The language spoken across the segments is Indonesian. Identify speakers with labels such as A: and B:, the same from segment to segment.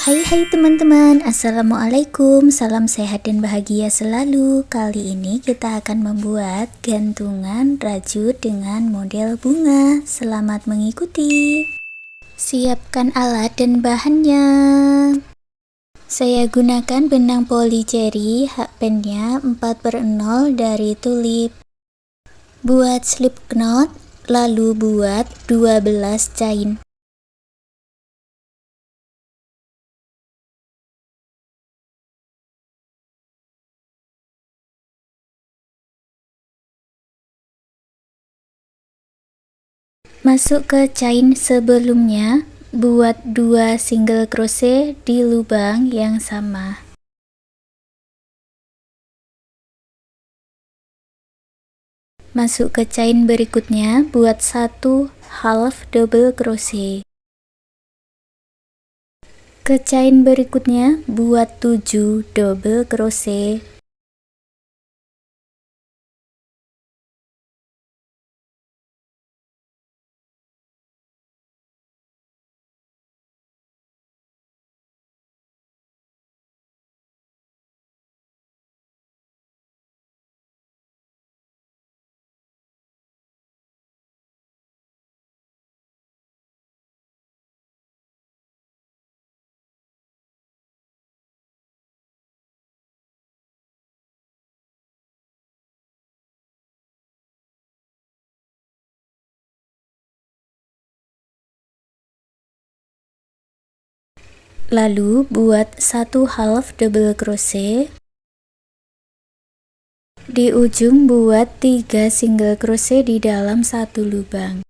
A: Hai teman-teman, Assalamualaikum, salam sehat dan bahagia selalu. Kali ini kita akan membuat gantungan rajut dengan model bunga. Selamat mengikuti. Siapkan alat dan bahannya. Saya gunakan benang poli cherry, hakpennya 4/0 dari Tulip. Buat slip knot, lalu buat 12 chain. Masuk ke chain sebelumnya, buat 2 single crochet di lubang yang sama. Masuk ke chain berikutnya, buat 1 half double crochet. Ke chain berikutnya, buat 7 double crochet. Lalu buat 1 half double crochet. Di ujung buat 3 single crochet di dalam satu lubang.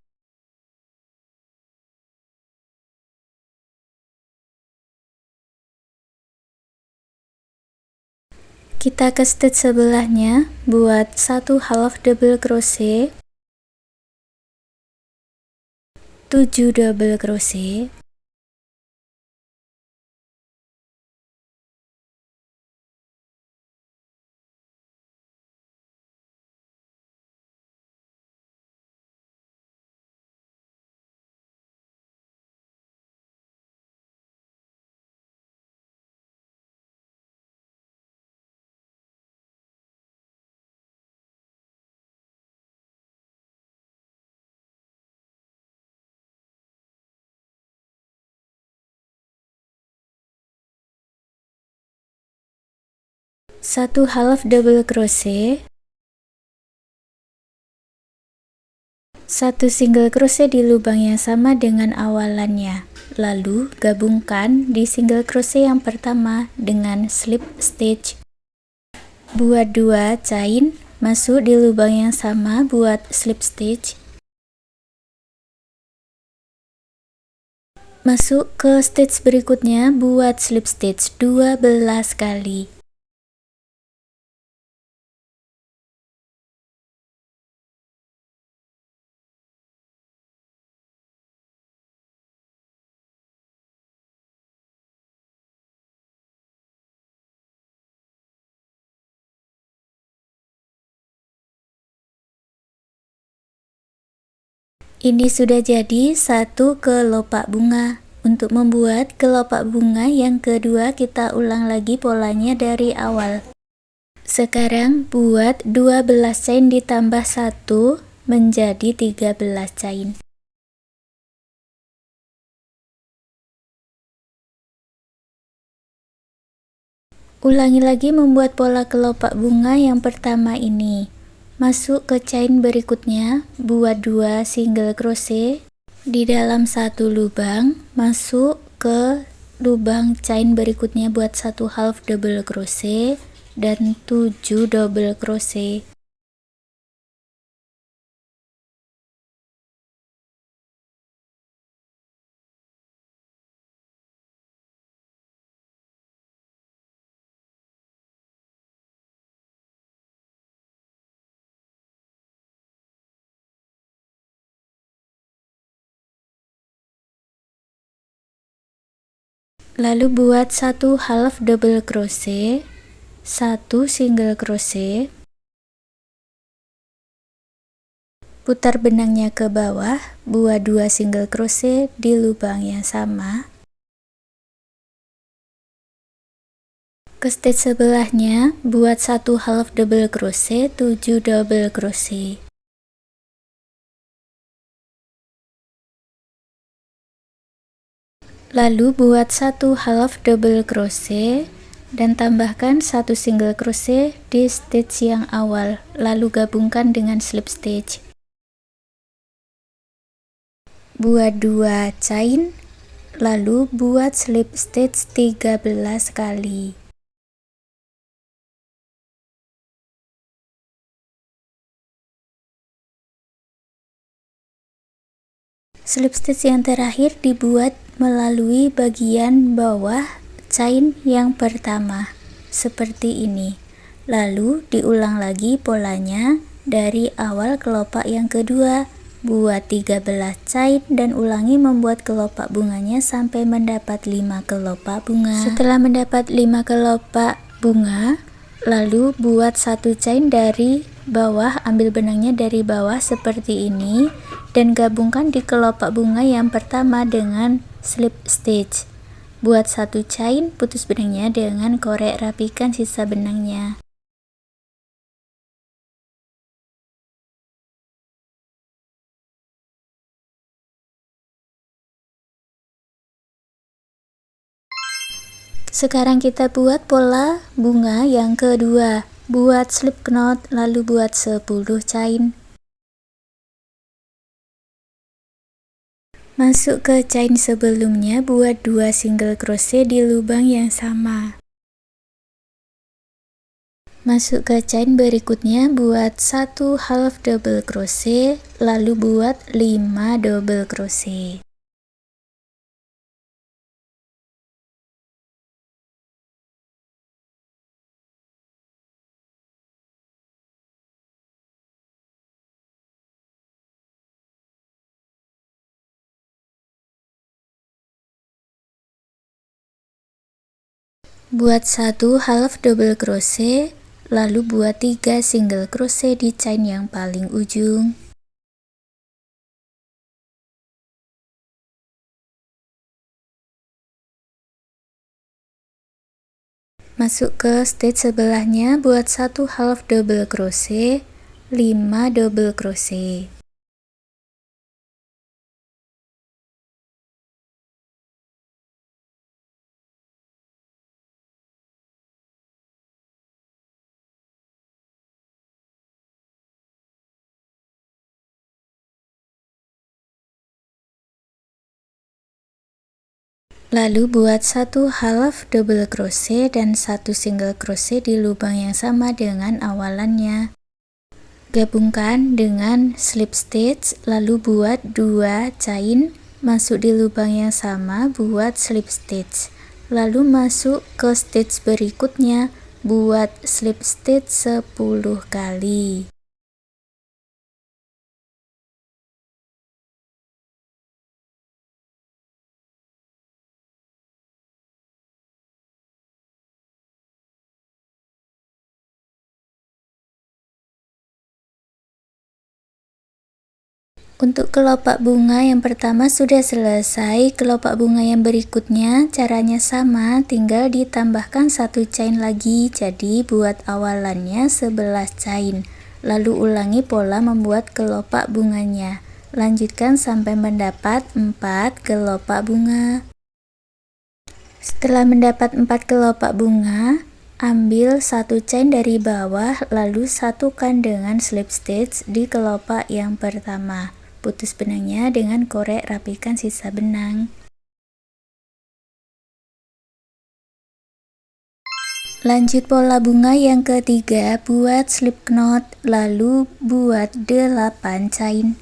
A: Kita ke stitch sebelahnya, buat 1 half double crochet, 7 double crochet. Satu half double crochet, 1 single crochet di lubang yang sama dengan awalannya. Lalu gabungkan di single crochet yang pertama dengan slip stitch. Buat 2 chain, masuk di lubang yang sama, buat slip stitch. Masuk ke stitch berikutnya, buat slip stitch 12 kali. Ini sudah jadi satu kelopak bunga. Untuk membuat kelopak bunga yang kedua, kita ulang lagi polanya dari awal. Sekarang buat 12 chain ditambah 1 menjadi 13 chain. Ulangi lagi membuat pola kelopak bunga yang pertama ini. Masuk ke chain berikutnya, buat 2 single crochet di dalam satu lubang, masuk ke lubang chain berikutnya, buat 1 half double crochet dan 7 double crochet. Lalu buat 1 half double crochet, 1 single crochet, putar benangnya ke bawah, buat 2 single crochet di lubang yang sama. Ke stitch sebelahnya, buat 1 half double crochet, 7 double crochet. Lalu buat 1 half double crochet dan tambahkan 1 single crochet di stitch yang awal, lalu gabungkan dengan slip stitch. Buat 2 chain, lalu buat slip stitch 13 kali. Slip stitch yang terakhir dibuat melalui bagian bawah chain yang pertama, seperti ini. Lalu diulang lagi polanya dari awal kelopak yang kedua. Buat 13 chain dan ulangi membuat kelopak bunganya sampai mendapat 5 kelopak bunga. Setelah mendapat 5 kelopak bunga, lalu buat 1 chain dari bawah, ambil benangnya dari bawah seperti ini dan gabungkan di kelopak bunga yang pertama dengan slip stitch. Buat 1 chain, putus benangnya dengan korek rapikan sisa benangnya. Sekarang kita buat pola bunga yang kedua. Buat slip knot, lalu buat 10 chain. Masuk ke chain sebelumnya, buat 2 single crochet di lubang yang sama. Masuk ke chain berikutnya, buat 1 half double crochet, lalu buat 5 double crochet. Buat 1 half double crochet, lalu buat 3 single crochet di chain yang paling ujung. Masuk ke stitch sebelahnya, buat 1 half double crochet, 5 double crochet. Lalu buat 1 half double crochet dan 1 single crochet di lubang yang sama dengan awalannya. Gabungkan dengan slip stitch, lalu buat 2 chain, masuk di lubang yang sama, buat slip stitch. Lalu masuk ke stitch berikutnya, buat slip stitch 10 kali. Untuk kelopak bunga yang pertama sudah selesai. Kelopak bunga yang berikutnya caranya sama, tinggal ditambahkan 1 chain lagi. Jadi buat awalannya 11 chain, lalu ulangi pola membuat kelopak bunganya. Lanjutkan sampai mendapat 4 kelopak bunga. Setelah mendapat 4 kelopak bunga, ambil 1 chain dari bawah, lalu satukan dengan slip stitch di kelopak yang pertama. Putus benangnya dengan korek rapikan sisa benang. Lanjut pola bunga yang ketiga, buat slip knot, lalu buat 8 chain.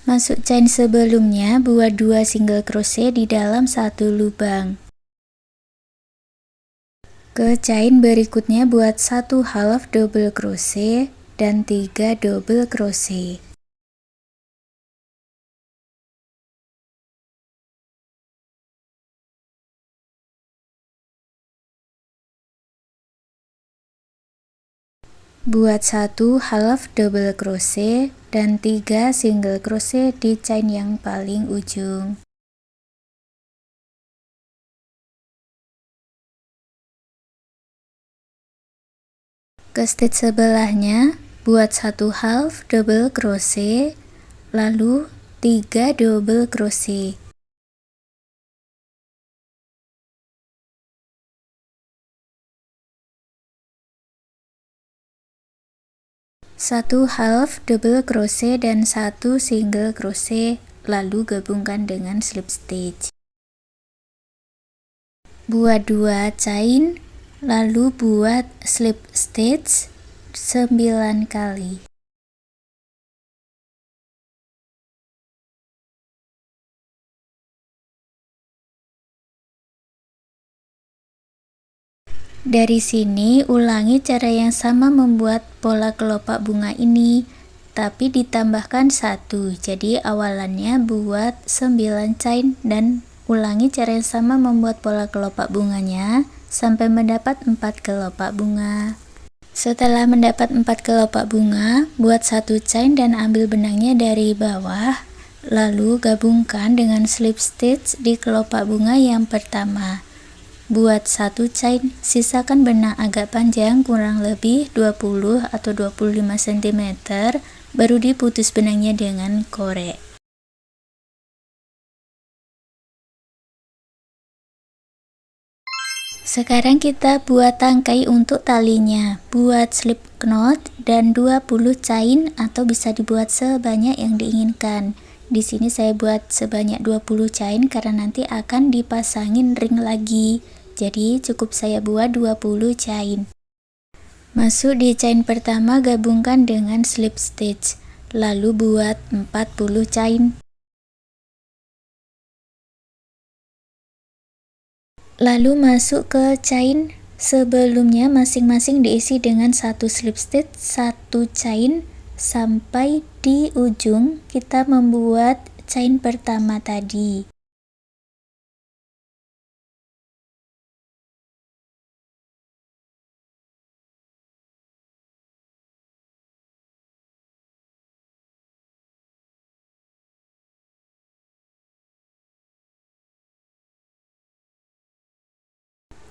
A: Masuk chain sebelumnya, buat 2 single crochet di dalam 1 lubang. Ke chain berikutnya buat 1 half double crochet dan 3 double crochet. Buat 1 half double crochet dan 3 single crochet di chain yang paling ujung. Ke stitch sebelahnya buat 1 half double crochet, lalu 3 double crochet. Satu half double crochet dan 1 single crochet, lalu gabungkan dengan slip stitch. Buat 2 chain, lalu buat slip stitch 9 kali. Dari sini ulangi cara yang sama membuat pola kelopak bunga ini, tapi ditambahkan 1. Jadi awalannya buat 9 chain dan ulangi cara yang sama membuat pola kelopak bunganya sampai mendapat 4 kelopak bunga. Setelah mendapat 4 kelopak bunga, buat 1 chain dan ambil benangnya dari bawah, lalu gabungkan dengan slip stitch di kelopak bunga yang pertama. Buat 1 chain, sisakan benang agak panjang kurang lebih 20 atau 25 cm, baru diputus benangnya dengan korek. Sekarang kita buat tangkai untuk talinya. Buat slip knot dan 20 chain atau bisa dibuat sebanyak yang diinginkan. Di sini saya buat sebanyak 20 chain karena nanti akan dipasangin ring lagi. Jadi cukup saya buat 20 chain. Masuk di chain pertama, gabungkan dengan slip stitch, lalu buat 40 chain. Lalu masuk ke chain sebelumnya, masing-masing diisi dengan 1 slip stitch, 1 chain, sampai di ujung kita membuat chain pertama tadi.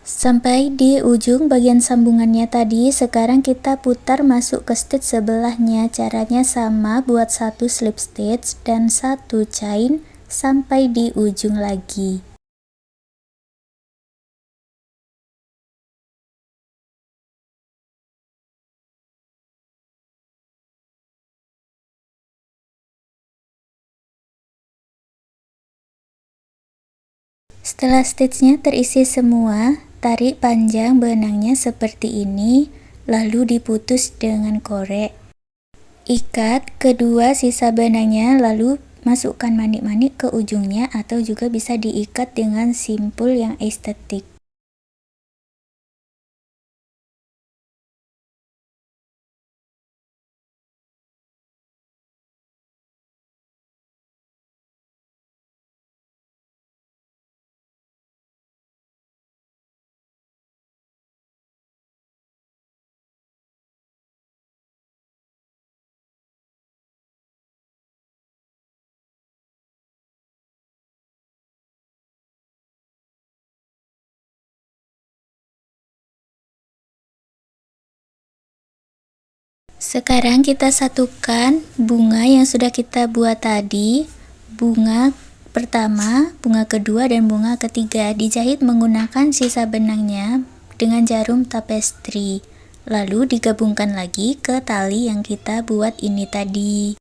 A: Sampai di ujung bagian sambungannya tadi, sekarang kita putar masuk ke stitch sebelahnya. Caranya sama, buat 1 slip stitch dan 1 chain sampai di ujung lagi. Setelah stitchnya terisi semua, tarik panjang benangnya seperti ini, lalu diputus dengan korek. Ikat kedua sisa benangnya, lalu masukkan manik-manik ke ujungnya atau juga bisa diikat dengan simpul yang estetik. Sekarang kita satukan bunga yang sudah kita buat tadi, bunga pertama, bunga kedua, dan bunga ketiga. Dijahit menggunakan sisa benangnya dengan jarum tapestri, lalu digabungkan lagi ke tali yang kita buat ini tadi.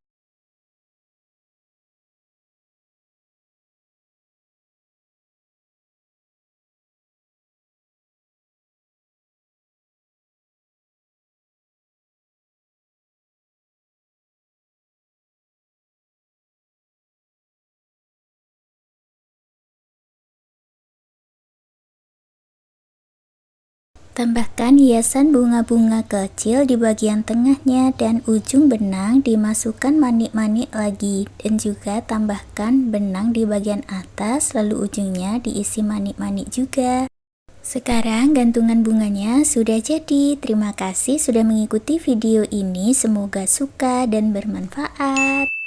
A: Tambahkan hiasan bunga-bunga kecil di bagian tengahnya dan ujung benang dimasukkan manik-manik lagi, dan juga tambahkan benang di bagian atas, lalu ujungnya diisi manik-manik juga. Sekarang gantungan bunganya sudah jadi. Terima kasih sudah mengikuti video ini, semoga suka dan bermanfaat.